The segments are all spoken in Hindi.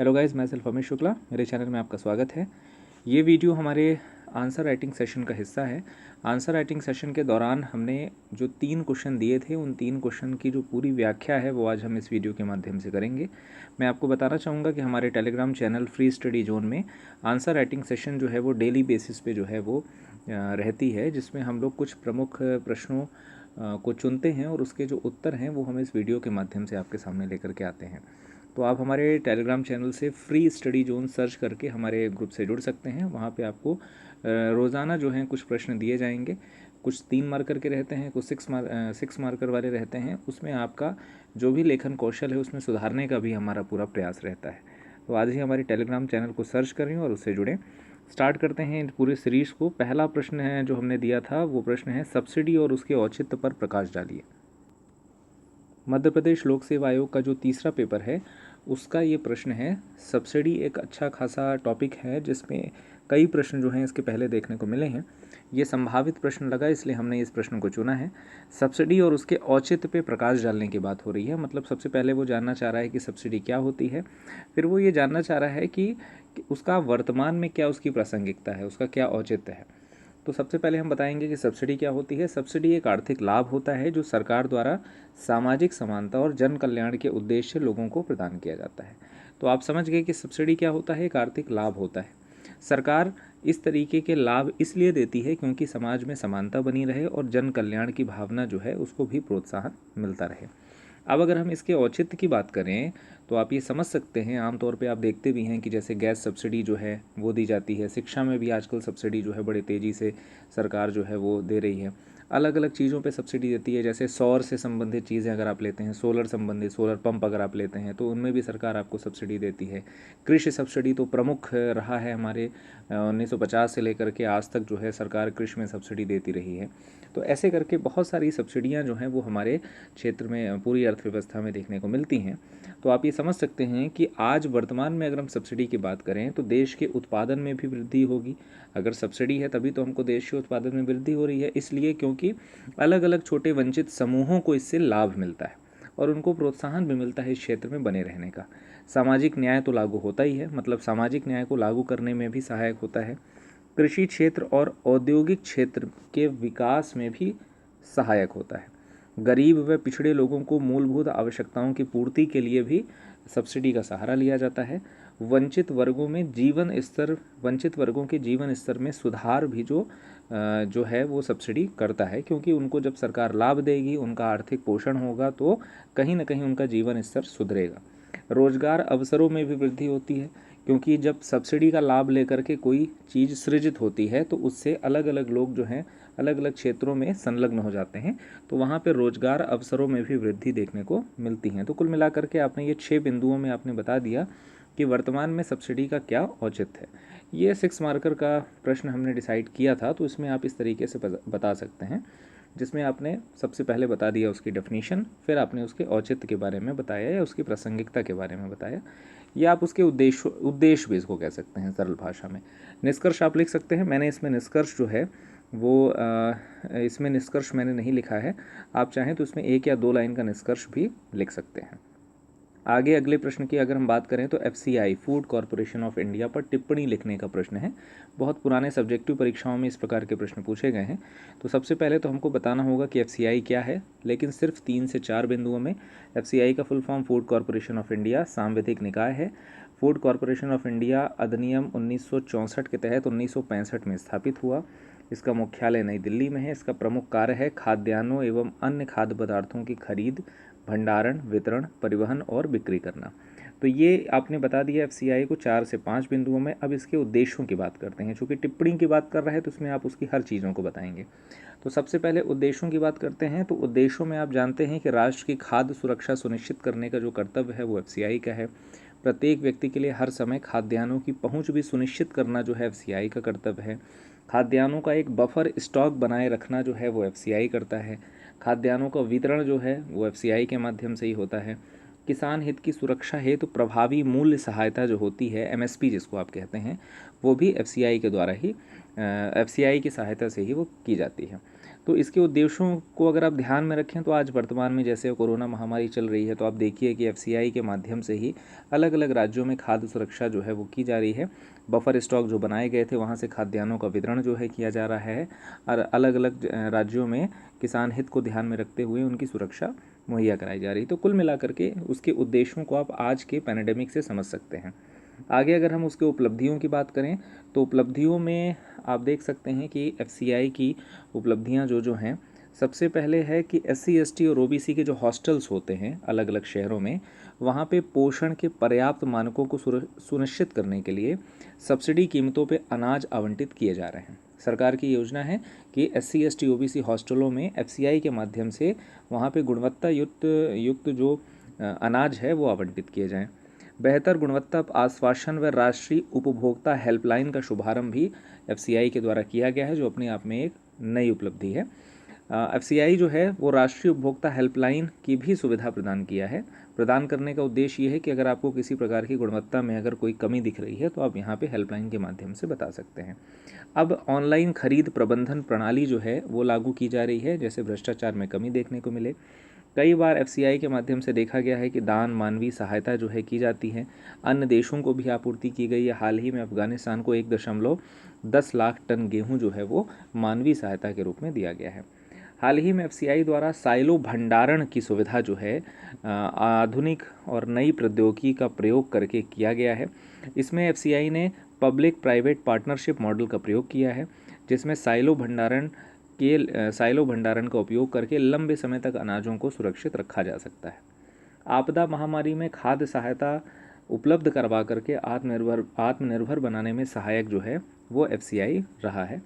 हेलो गाइस, मैं सेल्फ अमित शुक्ला, मेरे चैनल में आपका स्वागत है। ये वीडियो हमारे आंसर राइटिंग सेशन का हिस्सा है। आंसर राइटिंग सेशन के दौरान हमने जो 3 क्वेश्चन दिए थे, उन 3 क्वेश्चन की जो पूरी व्याख्या है वो आज हम इस वीडियो के माध्यम से करेंगे। मैं आपको बताना चाहूँगा कि हमारे Telegram channel free study zone में आंसर राइटिंग सेशन जो है वो डेली बेसिस पे जो है वो रहती है, जिसमें हम लोग कुछ प्रमुख प्रश्नों को चुनते हैं और उसके जो उत्तर हैं वो हम इस वीडियो के माध्यम से आपके सामने लेकर के आते हैं। तो आप हमारे टेलीग्राम चैनल से फ्री स्टडी जोन सर्च करके हमारे ग्रुप से जुड़ सकते हैं। वहाँ पे आपको रोज़ाना जो हैं कुछ प्रश्न दिए जाएंगे। कुछ 3 मार्कर के रहते हैं, कुछ 6 मार्कर वाले रहते हैं। उसमें आपका जो भी लेखन कौशल है उसमें सुधारने का भी हमारा पूरा प्रयास रहता है। तो आज ही हमारे टेलीग्राम चैनल को सर्च करें और उससे जुड़ें। स्टार्ट करते हैं पूरे सीरीज़ को। पहला प्रश्न है जो हमने दिया था, वो प्रश्न है सब्सिडी और उसके औचित्य पर प्रकाश डालिए। मध्य प्रदेश लोक सेवा आयोग का जो तीसरा पेपर है उसका ये प्रश्न है। सब्सिडी एक अच्छा खासा टॉपिक है जिसमें कई प्रश्न जो हैं इसके पहले देखने को मिले हैं। ये संभावित प्रश्न लगा इसलिए हमने इस प्रश्न को चुना है। सब्सिडी और उसके औचित्य पे प्रकाश डालने की बात हो रही है। मतलब सबसे पहले वो जानना चाह रहा है कि सब्सिडी क्या होती है, फिर वो ये जानना चाह रहा है कि उसका वर्तमान में क्या उसकी प्रासंगिकता है, उसका क्या औचित्य है। तो सबसे पहले हम बताएंगे कि सब्सिडी क्या होती है। सब्सिडी एक आर्थिक लाभ होता है जो सरकार द्वारा सामाजिक समानता और जन कल्याण के उद्देश्य से लोगों को प्रदान किया जाता है। तो आप समझ गए कि सब्सिडी क्या होता है। एक आर्थिक लाभ होता है। सरकार इस तरीके के लाभ इसलिए देती है क्योंकि समाज में समानता बनी रहे और जन कल्याण की भावना जो है उसको भी प्रोत्साहन मिलता रहे। अब अगर हम इसके औचित्य की बात करें तो आप ये समझ सकते हैं, आमतौर पे आप देखते भी हैं कि जैसे गैस सब्सिडी जो है वो दी जाती है। शिक्षा में भी आजकल सब्सिडी जो है बड़े तेज़ी से सरकार जो है वो दे रही है। अलग अलग चीज़ों पे सब्सिडी देती है। जैसे सौर से संबंधित चीज़ें अगर आप लेते हैं, सोलर संबंधित सोलर पंप अगर आप लेते हैं तो उनमें भी सरकार आपको सब्सिडी देती है। कृषि सब्सिडी तो प्रमुख रहा है हमारे 1950 से लेकर के आज तक जो है सरकार कृषि में सब्सिडी देती रही है। तो ऐसे करके बहुत सारी सब्सिडियां जो हैं वो हमारे क्षेत्र में पूरी अर्थव्यवस्था में देखने को मिलती हैं। तो आप ये समझ सकते हैं कि आज वर्तमान में अगर हम सब्सिडी की बात करें तो देश के उत्पादन में भी वृद्धि होगी। अगर सब्सिडी है तभी तो हमको देश के उत्पादन में वृद्धि हो रही है, इसलिए क्योंकि अलग अलग छोटे वंचित समूहों को इससे लाभ मिलता है और उनको प्रोत्साहन भी मिलता है इस क्षेत्र में बने रहने का। सामाजिक न्याय तो लागू होता ही है, मतलब सामाजिक न्याय को लागू करने में भी सहायक होता है। कृषि क्षेत्र और औद्योगिक क्षेत्र के विकास में भी सहायक होता है। गरीब व पिछड़े लोगों को मूलभूत आवश्यकताओं की पूर्ति के लिए भी सब्सिडी का सहारा लिया जाता है। वंचित वर्गों के जीवन स्तर में सुधार भी जो है वो सब्सिडी करता है, क्योंकि उनको जब सरकार लाभ देगी, उनका आर्थिक पोषण होगा तो कहीं ना कहीं उनका जीवन स्तर सुधरेगा। रोजगार अवसरों में भी वृद्धि होती है, क्योंकि जब सब्सिडी का लाभ लेकर के कोई चीज़ सृजित होती है तो उससे अलग अलग लोग जो हैं अलग अलग क्षेत्रों में संलग्न हो जाते हैं, तो वहाँ पर रोजगार अवसरों में भी वृद्धि देखने को मिलती है। तो कुल मिलाकर के आपने ये 6 बिंदुओं में आपने बता दिया कि वर्तमान में सब्सिडी का क्या औचित्य है। ये 6 मार्कर का प्रश्न हमने डिसाइड किया था, तो इसमें आप इस तरीके से बता सकते हैं, जिसमें आपने सबसे पहले बता दिया उसकी डेफिनीशन, फिर आपने उसके औचित्य के बारे में बताया या उसकी प्रासंगिकता के बारे में बताया, या आप उसके उद्देश्य भी इसको कह सकते हैं सरल भाषा में। निष्कर्ष आप लिख सकते हैं। मैंने इसमें निष्कर्ष जो है वो इसमें निष्कर्ष मैंने नहीं लिखा है। आप चाहें तो इसमें 1 या 2 लाइन का निष्कर्ष भी लिख सकते हैं। आगे अगले प्रश्न की अगर हम बात करें तो FCI food corporation of India पर टिप्पणी लिखने का प्रश्न है। बहुत पुराने सब्जेक्टिव परीक्षाओं में इस प्रकार के प्रश्न पूछे गए हैं। तो सबसे पहले तो हमको बताना होगा कि FCI क्या है, लेकिन सिर्फ 3 से 4 बिंदुओं में। FCI का full form food corporation of India सांविधिक निकाय है। फूड कॉरपोरेशन ऑफ इंडिया अधिनियम 1964 के तहत 1965 में स्थापित हुआ। इसका मुख्यालय नई दिल्ली में है। इसका प्रमुख कार्य है खाद्यान्नों एवं अन्य खाद्य पदार्थों की खरीद, भंडारण, वितरण, परिवहन और बिक्री करना। तो ये आपने बता दिया FCI को 4 से 5 बिंदुओं में। अब इसके उद्देश्यों की बात करते हैं। चूँकि टिप्पणी की बात कर रहा है तो उसमें आप उसकी हर चीज़ों को बताएंगे। तो सबसे पहले उद्देश्यों की बात करते हैं। तो उद्देश्यों में आप जानते हैं कि राष्ट्र की खाद्य सुरक्षा सुनिश्चित करने का जो कर्तव्य है वो FCI का है। प्रत्येक व्यक्ति के लिए हर समय खाद्यान्नों की पहुँच भी सुनिश्चित करना जो है FCI का कर्तव्य है। खाद्यान्नों का एक बफर स्टॉक बनाए रखना जो है वो FCI करता है। खाद्यान्नों का वितरण जो है वो FCI के माध्यम से ही होता है। किसान हित की सुरक्षा हेतु प्रभावी मूल्य सहायता जो होती है, MSP जिसको आप कहते हैं, वो भी FCI के द्वारा ही FCI की सहायता से ही वो की जाती है। तो इसके उद्देश्यों को अगर आप ध्यान में रखें तो आज वर्तमान में जैसे कोरोना महामारी चल रही है, तो आप देखिए कि FCI के माध्यम से ही अलग अलग राज्यों में खाद्य सुरक्षा जो है वो की जा रही है। बफर स्टॉक जो बनाए गए थे वहाँ से खाद्यान्नों का वितरण जो है किया जा रहा है, और अलग अलग राज्यों में किसान हित को ध्यान में रखते हुए उनकी सुरक्षा मुहैया कराई जा रही है। तो कुल मिलाकर के उसके उद्देश्यों को आप आज के पैंडेमिक से समझ सकते हैं। आगे अगर हम उसके उपलब्धियों की बात करें तो उपलब्धियों में आप देख सकते हैं कि FCI की उपलब्धियां जो जो हैं, सबसे पहले है कि SC ST और OBC के जो हॉस्टल्स होते हैं अलग अलग शहरों में, वहाँ पे पोषण के पर्याप्त मानकों को सुनिश्चित करने के लिए सब्सिडी कीमतों पे अनाज आवंटित किए जा रहे हैं। सरकार की योजना है कि SC ST OBC हॉस्टलों में FCI के माध्यम से वहाँ पे गुणवत्ता युक्त जो अनाज है वो आवंटित किए जाएँ। बेहतर गुणवत्ता आश्वासन व राष्ट्रीय उपभोक्ता हेल्पलाइन का शुभारंभ भी FCI के द्वारा किया गया है, जो अपने आप में एक नई उपलब्धि है। FCI जो है वो राष्ट्रीय उपभोक्ता हेल्पलाइन की भी सुविधा प्रदान करने का उद्देश्य ये है कि अगर आपको किसी प्रकार की गुणवत्ता में अगर कोई कमी दिख रही है तो आप यहाँ पे हेल्पलाइन के माध्यम से बता सकते हैं। अब ऑनलाइन खरीद प्रबंधन प्रणाली जो है वो लागू की जा रही है, जैसे भ्रष्टाचार में कमी देखने को मिले। कई बार FCI के माध्यम से देखा गया है कि दान मानवीय सहायता जो है की जाती है, अन्य देशों को भी आपूर्ति की गई है। हाल ही में अफगानिस्तान को 1.10 लाख टन गेहूं जो है वो मानवीय सहायता के रूप में दिया गया है। हाल ही में FCI द्वारा साइलो भंडारण की सुविधा जो है आधुनिक और नई प्रौद्योगिकी का प्रयोग करके किया गया है। इसमें FCI ने पब्लिक प्राइवेट पार्टनरशिप मॉडल का प्रयोग किया है, जिसमें साइलो भंडारण का उपयोग करके लंबे समय तक अनाजों को सुरक्षित रखा जा सकता है। आपदा महामारी में खाद्य सहायता उपलब्ध करवा करके आत्मनिर्भर बनाने में सहायक जो है वो FCI रहा है।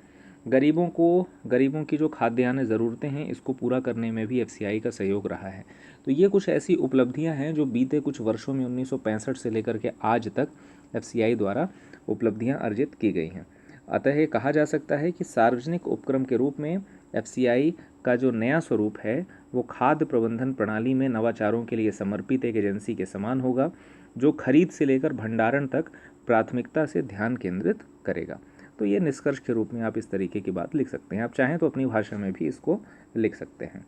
गरीबों की जो खाद्यान्न ज़रूरतें हैं इसको पूरा करने में भी FCI का सहयोग रहा है। तो ये कुछ ऐसी उपलब्धियां हैं जो बीते कुछ वर्षों में 1965 से लेकर के आज तक FCI द्वारा उपलब्धियां अर्जित की गई हैं। अतः ये कहा जा सकता है कि सार्वजनिक उपक्रम के रूप में FCI का जो नया स्वरूप है वो खाद्य प्रबंधन प्रणाली में नवाचारों के लिए समर्पित एक एजेंसी के समान होगा, जो खरीद से लेकर भंडारण तक प्राथमिकता से ध्यान केंद्रित करेगा। तो ये निष्कर्ष के रूप में आप इस तरीके की बात लिख सकते हैं। आप चाहें तो अपनी भाषा में भी इसको लिख सकते हैं।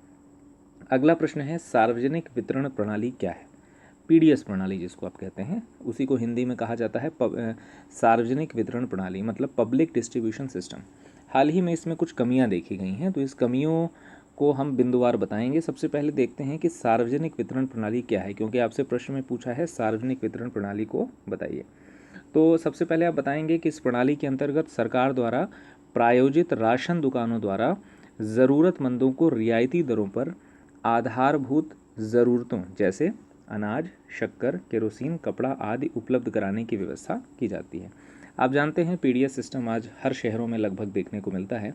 अगला प्रश्न है, सार्वजनिक वितरण प्रणाली क्या है? PDS प्रणाली जिसको आप कहते हैं, उसी को हिंदी में कहा जाता है सार्वजनिक वितरण प्रणाली, मतलब पब्लिक डिस्ट्रीब्यूशन सिस्टम। हाल ही में इसमें कुछ कमियां देखी गई हैं, तो इस कमियों को हम बिंदुवार बताएंगे। सबसे पहले देखते हैं कि सार्वजनिक वितरण प्रणाली क्या है, क्योंकि आपसे प्रश्न में पूछा है सार्वजनिक वितरण प्रणाली को बताइए। तो सबसे पहले आप बताएंगे कि इस प्रणाली के अंतर्गत सरकार द्वारा प्रायोजित राशन दुकानों द्वारा ज़रूरतमंदों को रियायती दरों पर आधारभूत ज़रूरतों जैसे अनाज, शक्कर, केरोसिन, कपड़ा आदि उपलब्ध कराने की व्यवस्था की जाती है। आप जानते हैं PDS सिस्टम आज हर शहरों में लगभग देखने को मिलता है।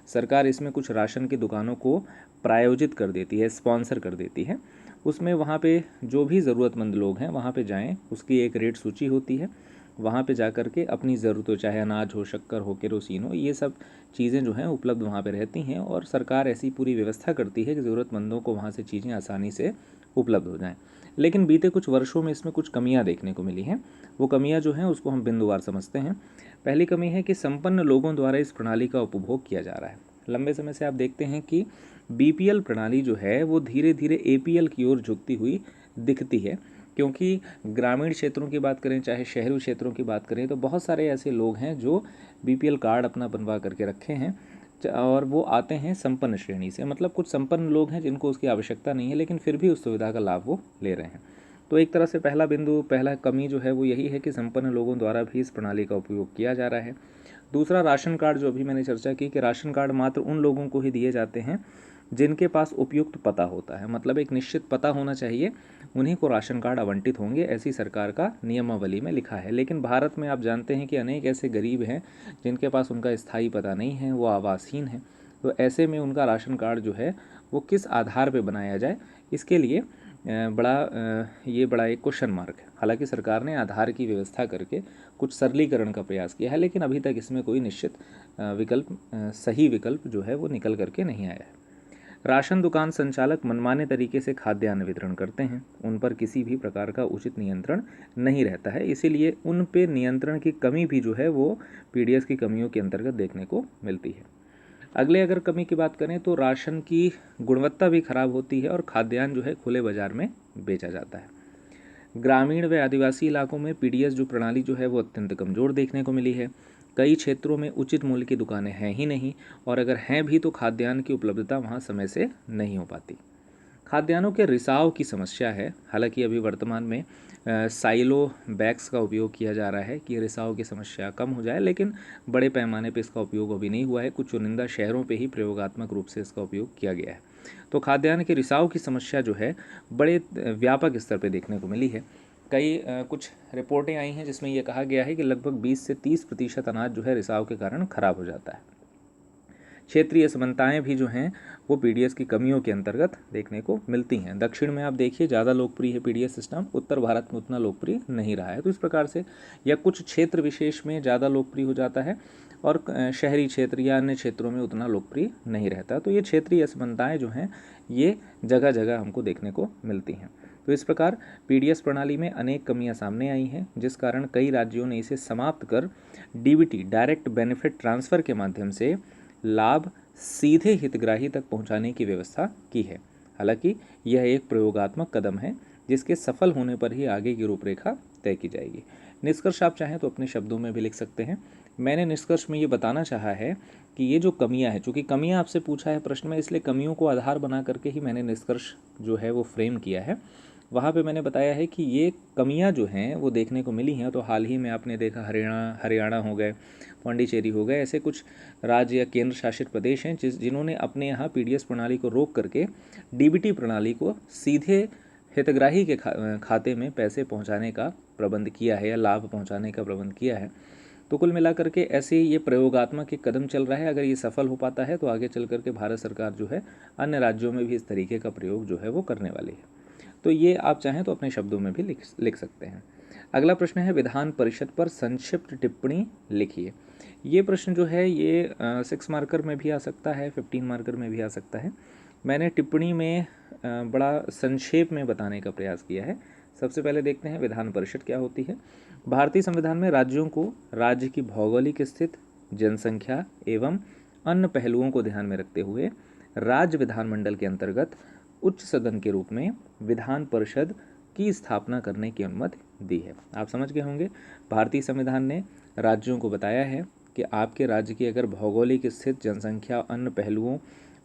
सरकार इसमें कुछ राशन की दुकानों को प्रायोजित कर देती है, स्पॉन्सर कर देती है। उसमें वहाँ पे जो भी ज़रूरतमंद लोग हैं वहाँ पे जाएं, उसकी एक रेट सूची होती है, वहाँ पे जा कर के अपनी ज़रूरतों, चाहे अनाज हो, शक्कर हो, केरोसिन हो, ये सब चीज़ें जो हैं उपलब्ध वहाँ पे रहती हैं, और सरकार ऐसी पूरी व्यवस्था करती है कि ज़रूरतमंदों को वहाँ से चीज़ें आसानी से उपलब्ध हो जाएं। लेकिन बीते कुछ वर्षों में इसमें कुछ कमियां देखने को मिली हैं। वो कमियां जो हैं उसको हम बिंदुवार समझते हैं। पहली कमी है कि संपन्न लोगों द्वारा इस प्रणाली का उपभोग किया जा रहा है। लंबे समय से आप देखते हैं कि BPL प्रणाली जो है वो धीरे धीरे APL की ओर झुकती हुई दिखती है, क्योंकि ग्रामीण क्षेत्रों की बात करें चाहे शहरी क्षेत्रों की बात करें तो बहुत सारे ऐसे लोग हैं जो BPL कार्ड अपना बनवा करके रखे हैं, और वो आते हैं संपन्न श्रेणी से, मतलब कुछ संपन्न लोग हैं जिनको उसकी आवश्यकता नहीं है लेकिन फिर भी उस सुविधा का लाभ वो ले रहे हैं। तो एक तरह से पहला कमी जो है वो यही है कि संपन्न लोगों द्वारा भी इस प्रणाली का उपयोग किया जा रहा है। दूसरा, राशन कार्ड जो अभी मैंने चर्चा की कि राशन कार्ड मात्र उन लोगों को ही दिए जाते हैं जिनके पास उपयुक्त पता होता है, मतलब एक निश्चित पता होना चाहिए, उन्हीं को राशन कार्ड आवंटित होंगे, ऐसी सरकार का नियमावली में लिखा है। लेकिन भारत में आप जानते हैं कि अनेक ऐसे गरीब हैं जिनके पास उनका स्थायी पता नहीं है, वो आवासहीन हैं। तो ऐसे में उनका राशन कार्ड जो है वो किस आधार पर बनाया जाए, इसके लिए ये बड़ा एक क्वेश्चन मार्क है। हालांकि सरकार ने आधार की व्यवस्था करके कुछ सरलीकरण का प्रयास किया है, लेकिन अभी तक इसमें कोई निश्चित सही विकल्प जो है वो निकल करके नहीं आया है। राशन दुकान संचालक मनमाने तरीके से खाद्यान्न वितरण करते हैं, उन पर किसी भी प्रकार का उचित नियंत्रण नहीं रहता है, इसीलिए उन पे नियंत्रण की कमी भी जो है वो पीडीएस की कमियों के अंतर्गत देखने को मिलती है। अगले अगर कमी की बात करें तो राशन की गुणवत्ता भी खराब होती है और खाद्यान्न जो है खुले बाजार में बेचा जाता है। ग्रामीण व आदिवासी इलाकों में पीडीएस जो प्रणाली जो है वो अत्यंत कमज़ोर देखने को मिली है। कई क्षेत्रों में उचित मूल्य की दुकानें हैं ही नहीं, और अगर हैं भी तो खाद्यान्न की उपलब्धता वहाँ समय से नहीं हो पाती। खाद्यान्नों के रिसाव की समस्या है। हालांकि अभी वर्तमान में साइलो बैग्स का उपयोग किया जा रहा है कि रिसाव की समस्या कम हो जाए, लेकिन बड़े पैमाने पर इसका उपयोग अभी नहीं हुआ है। कुछ चुनिंदा शहरों पे ही प्रयोगात्मक रूप से इसका उपयोग किया गया है। तो खाद्यान्न के रिसाव की समस्या जो है बड़े व्यापक स्तर पर देखने को मिली है। कुछ रिपोर्टें आई हैं जिसमें यह कहा गया है कि लगभग 20 से 30% अनाज जो है रिसाव के कारण खराब हो जाता है। क्षेत्रीय असमानताएं भी जो हैं वो पीडीएस की कमियों के अंतर्गत देखने को मिलती हैं। दक्षिण में आप देखिए ज़्यादा लोकप्रिय है पीडीएस सिस्टम, उत्तर भारत में उतना लोकप्रिय नहीं रहा है। तो इस प्रकार से या कुछ क्षेत्र विशेष में ज़्यादा लोकप्रिय हो जाता है और शहरी क्षेत्र या अन्य क्षेत्रों में उतना लोकप्रिय नहीं रहता। तो ये क्षेत्रीय असमानताएं जो हैं ये जगह जगह हमको देखने को मिलती हैं। तो इस प्रकार पीडीएस प्रणाली में अनेक कमियां सामने आई हैं, जिस कारण कई राज्यों ने इसे समाप्त कर डीबीटी डायरेक्ट बेनिफिट ट्रांसफ़र के माध्यम से लाभ सीधे हितग्राही तक पहुंचाने की व्यवस्था की है। हालांकि यह एक प्रयोगात्मक कदम है जिसके सफल होने पर ही आगे की रूपरेखा तय की जाएगी। निष्कर्ष आप चाहें तो अपने शब्दों में भी लिख सकते हैं। मैंने निष्कर्ष में ये बताना चाहा है कि ये जो कमियां हैं, चूँकि कमियां आपसे पूछा है प्रश्न में, इसलिए कमियों को आधार बना करके ही मैंने निष्कर्ष जो है वो फ्रेम किया है। वहाँ पे मैंने बताया है कि ये कमियां जो हैं वो देखने को मिली हैं। तो हाल ही में आपने देखा हरियाणा हो गए, पांडिचेरी हो गए, ऐसे कुछ राज्य या केंद्र शासित प्रदेश हैं जिन्होंने अपने यहाँ पीडीएस प्रणाली को रोक करके डीबीटी प्रणाली को सीधे हितग्राही के खाते में पैसे पहुँचाने का प्रबंध किया है या लाभ पहुँचाने का प्रबंध किया है। तो कुल मिलाकर के ऐसे ये प्रयोगात्मक एक कदम चल रहा है। अगर ये सफल हो पाता है तो आगे चल करके भारत सरकार जो है अन्य राज्यों में भी इस तरीके का प्रयोग जो है वो करने वाली है। तो ये आप चाहें तो अपने शब्दों में भी लिख सकते हैं। अगला प्रश्न है विधान परिषद पर संक्षिप्त टिप्पणी लिखिए। ये प्रश्न जो है ये 6 मार्कर में भी आ सकता है, 15 मार्कर में भी आ सकता है। मैंने टिप्पणी में बड़ा संक्षेप में बताने का प्रयास किया है। सबसे पहले देखते हैं विधान परिषद क्या होती है। भारतीय संविधान में राज्यों को राज्य की भौगोलिक स्थिति, जनसंख्या एवं अन्य पहलुओं को ध्यान में रखते हुए राज्य विधानमंडल के अंतर्गत उच्च सदन के रूप में विधान परिषद की स्थापना करने की अनुमति दी है। आप समझ गए होंगे, भारतीय संविधान ने राज्यों को बताया है कि आपके राज्य की अगर भौगोलिक स्थिति, जनसंख्या, अन्य पहलुओं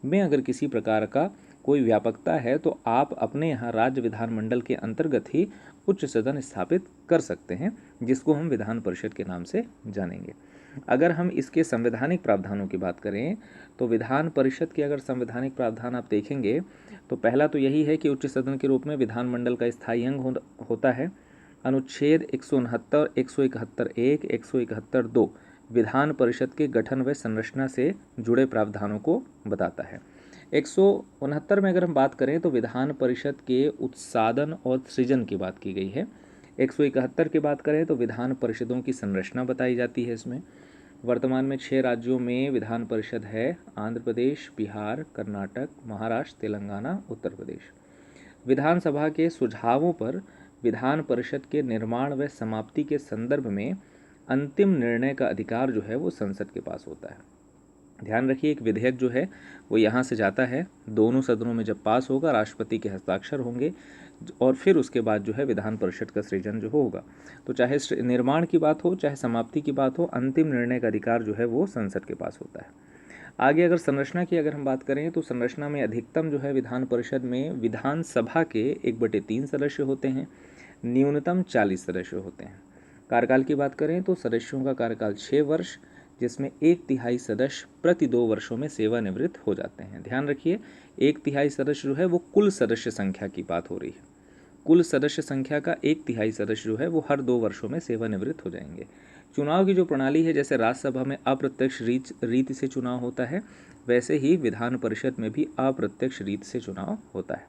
में अगर किसी प्रकार का कोई व्यापकता है तो आप अपने यहाँ राज्य विधानमंडल के अंतर्गत ही उच्च सदन स्थापित कर सकते हैं, जिसको हम विधान परिषद के नाम से जानेंगे। अगर हम इसके संवैधानिक प्रावधानों की बात करें तो विधान परिषद के अगर संवैधानिक प्रावधान आप देखेंगे तो पहला तो यही है कि उच्च सदन के रूप में विधानमंडल का स्थायी अंग होता है। अनुच्छेद 169, 171(1), 171(2) विधान परिषद के गठन व संरचना से जुड़े प्रावधानों को बताता है। 169 में अगर हम बात करें तो विधान परिषद के उत्सादन और सृजन की बात की गई है। 171 की बात करें तो विधान परिषदों की संरचना बताई जाती है। इसमें वर्तमान में 6 राज्यों में विधान परिषद है, आंध्र प्रदेश, बिहार, कर्नाटक, महाराष्ट्र, तेलंगाना, उत्तर प्रदेश। विधानसभा के सुझावों पर विधान परिषद के निर्माण व समाप्ति के संदर्भ में अंतिम निर्णय का अधिकार जो है वो संसद के पास होता है। ध्यान रखिए, एक विधेयक जो है वो यहाँ से जाता है, दोनों सदनों में जब पास होगा राष्ट्रपति के हस्ताक्षर होंगे और फिर उसके बाद जो है विधान परिषद का सृजन जो होगा। तो चाहे निर्माण की बात हो चाहे समाप्ति की बात हो, अंतिम निर्णय का अधिकार जो है वो संसद के पास होता है। आगे अगर संरचना की अगर हम बात करें तो संरचना में अधिकतम जो है विधान परिषद में विधानसभा के 1/3 सदस्य होते हैं, न्यूनतम 40 सदस्य होते हैं। कार्यकाल की बात करें तो सदस्यों का कार्यकाल 6 वर्ष, जिसमें 1/3 सदस्य प्रति 2 वर्षों में सेवानिवृत्त हो जाते हैं। ध्यान रखिए, 1/3 सदस्य जो है वो कुल सदस्य संख्या की बात हो रही है। कुल सदस्य संख्या का 1/3 सदस्य जो है वो हर 2 वर्षों में सेवानिवृत्त हो जाएंगे। चुनाव की जो प्रणाली है, जैसे राज्यसभा में अप्रत्यक्ष रीति से चुनाव होता है, वैसे ही विधान परिषद में भी अप्रत्यक्ष रीति से चुनाव होता है।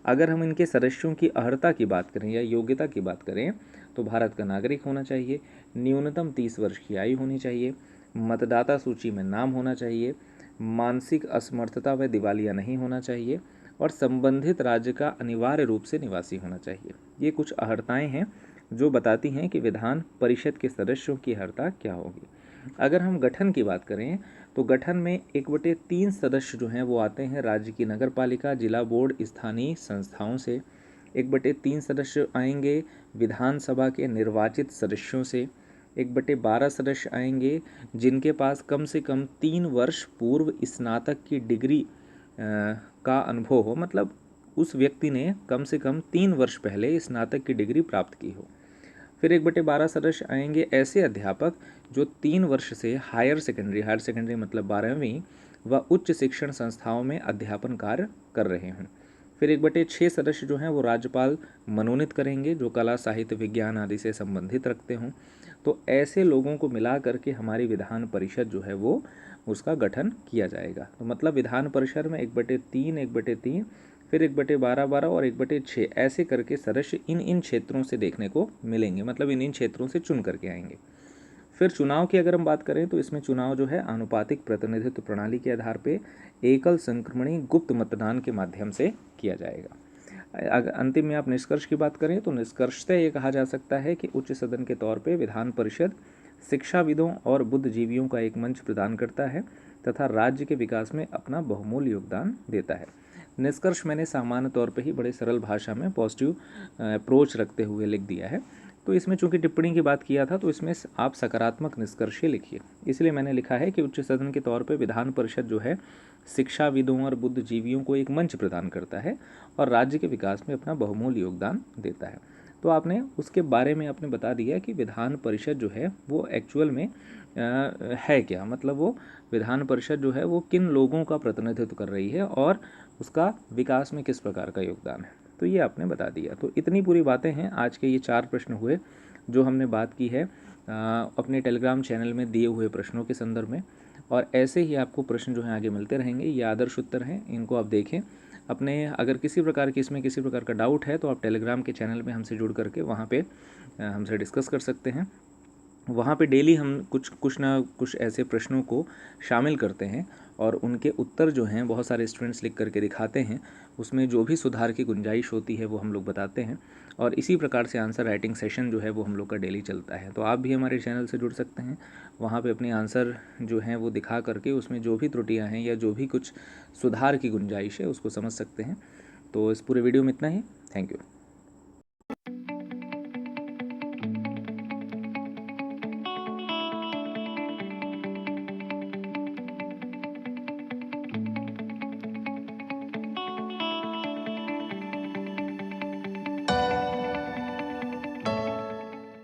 अगर हम इनके सदस्यों की अर्हता की बात करें या योग्यता की बात करें तो भारत का नागरिक होना चाहिए, न्यूनतम 30 वर्ष की आयु होनी चाहिए, मतदाता सूची में नाम होना चाहिए, मानसिक असमर्थता व दिवालिया नहीं होना चाहिए और संबंधित राज्य का अनिवार्य रूप से निवासी होना चाहिए। ये कुछ अहर्ताएं हैं जो बताती हैं कि विधान परिषद के सदस्यों की अर्हता क्या होगी। अगर हम गठन की बात करें तो गठन में 1/3 सदस्य जो हैं वो आते हैं राज्य की नगर पालिका, जिला बोर्ड, स्थानीय संस्थाओं से। 1/3 सदस्य आएंगे विधानसभा के निर्वाचित सदस्यों से। 1/12 सदस्य आएंगे जिनके पास कम से कम 3 वर्ष पूर्व स्नातक की डिग्री का अनुभव हो, मतलब उस व्यक्ति ने कम से कम 3 वर्ष पहले स्नातक की डिग्री प्राप्त की हो। फिर 1/12 सदस्य आएंगे ऐसे अध्यापक जो 3 वर्ष से हायर सेकेंडरी मतलब 12वीं व उच्च शिक्षण संस्थाओं में अध्यापन कार्य कर रहे हों। फिर 1/6 सदस्य जो हैं वो राज्यपाल मनोनीत करेंगे जो कला, साहित्य, विज्ञान आदि से संबंधित रखते हों। तो ऐसे लोगों को मिला करके हमारी विधान परिषद जो है वो उसका गठन किया जाएगा। तो मतलब विधान परिषद में 1/3 फिर 1/12 और 1/6 ऐसे करके सदस्य इन क्षेत्रों से देखने को मिलेंगे, मतलब इन क्षेत्रों से चुन करके आएंगे। फिर चुनाव की अगर हम बात करें तो इसमें चुनाव जो है आनुपातिक प्रतिनिधित्व प्रणाली के आधार पे एकल संक्रमणी गुप्त मतदान के माध्यम से किया जाएगा। अगर अंतिम में आप निष्कर्ष की बात करें तो निष्कर्षतः ये कहा जा सकता है कि उच्च सदन के तौर पे विधान परिषद शिक्षाविदों और बुद्धिजीवियों का एक मंच प्रदान करता है तथा राज्य के विकास में अपना बहुमूल्य योगदान देता है। निष्कर्ष मैंने सामान्य तौर पे ही बड़े सरल भाषा में पॉजिटिव अप्रोच रखते हुए लिख दिया है। तो इसमें चूंकि टिप्पणी की बात किया था तो इसमें आप सकारात्मक निष्कर्ष लिखिए, इसलिए मैंने लिखा है कि उच्च सदन के तौर पे विधान परिषद जो है शिक्षाविदों और बुद्धिजीवियों को एक मंच प्रदान करता है और राज्य के विकास में अपना बहुमूल्य योगदान देता है। तो आपने उसके बारे में आपने बता दिया कि विधान परिषद जो है वो एक्चुअल में है क्या, मतलब वो विधान परिषद जो है वो किन लोगों का प्रतिनिधित्व कर रही है और उसका विकास में किस प्रकार का योगदान है, तो ये आपने बता दिया। तो इतनी पूरी बातें हैं। आज के ये 4 प्रश्न हुए जो हमने बात की है अपने टेलीग्राम चैनल में दिए हुए प्रश्नों के संदर्भ में, और ऐसे ही आपको प्रश्न जो हैं आगे मिलते रहेंगे। ये आदर्श उत्तर हैं, इनको आप देखें अपने। अगर किसी प्रकार की इसमें किसी प्रकार का डाउट है तो आप टेलीग्राम के चैनल में हमसे जुड़ करके वहाँ पे हमसे डिस्कस कर सकते हैं। वहाँ पे डेली हम कुछ ना कुछ ऐसे प्रश्नों को शामिल करते हैं और उनके उत्तर जो हैं बहुत सारे स्टूडेंट्स लिख करके दिखाते हैं। उसमें जो भी सुधार की गुंजाइश होती है वो हम लोग बताते हैं और इसी प्रकार से आंसर राइटिंग सेशन जो है वो हम लोग का डेली चलता है। तो आप भी हमारे चैनल से जुड़ सकते हैं, वहाँ पे अपने आंसर जो हैं वो दिखा करके उसमें जो भी त्रुटियाँ हैं या जो भी कुछ सुधार की गुंजाइश है उसको समझ सकते हैं। तो इस पूरे वीडियो में इतना ही। Thank you.